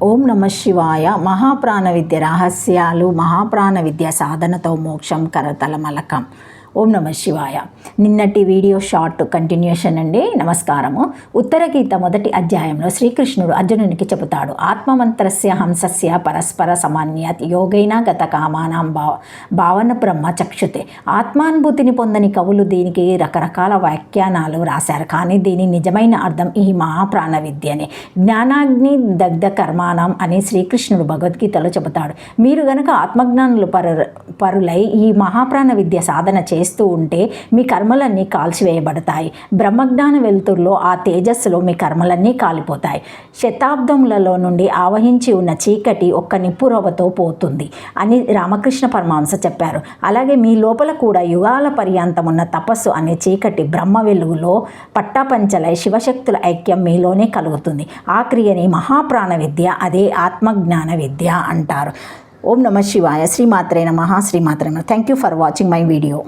ఓం నమ శివాయ. మహాప్రాణ విద్య రహస్యాలు, మహాప్రాణ విద్య సాధనతో మోక్షం కరతలమలకం. ఓం నమ శివాయ. నిన్నటి వీడియో షార్ట్ కంటిన్యూషన్ అండి. నమస్కారము. ఉత్తర గీత మొదటి అధ్యాయంలో శ్రీకృష్ణుడు అర్జునునికి చెబుతాడు, ఆత్మమంత్రస్య హంసస్య పరస్పర సమన్యత్ యోగైన గత కామానాం భావన బ్రహ్మ చక్షుతే. ఆత్మానుభూతిని పొందని కవులు దీనికి రకరకాల వ్యాఖ్యానాలు రాశారు, కానీ దీని నిజమైన అర్థం ఈ మహాప్రాణ విద్యనే. జ్ఞానాగ్ని దగ్ధ కర్మానం అని శ్రీకృష్ణుడు భగవద్గీతలో చెబుతాడు. మీరు గనక ఆత్మజ్ఞానులు పరులై ఈ మహాప్రాణ విద్య సాధన చేస్తూ ఉంటే మీ కర్మలన్నీ కాల్చివేయబడతాయి. బ్రహ్మజ్ఞాన వెలుతురులో ఆ తేజస్సులో మీ కర్మలన్నీ కాలిపోతాయి. శతాబ్దములలో నుండి ఆవహించి ఉన్న చీకటి ఒక్క నిప్పురవ్వతో పోతుంది అని రామకృష్ణ పరమహంస చెప్పారు. అలాగే మీ లోపల కూడా యుగాల పర్యంతం ఉన్న తపస్సు అనే చీకటి బ్రహ్మ వెలుగులో పట్టాపంచలై శివశక్తుల ఐక్యం మీలోనే కలుగుతుంది. ఆ క్రియని మహాప్రాణ విద్య, అదే ఆత్మజ్ఞాన విద్య అంటారు. ఓం నమ శివాయ. శ్రీమాత్రే నమః. శ్రీమాత్రే నమః. Thank you for watching my video.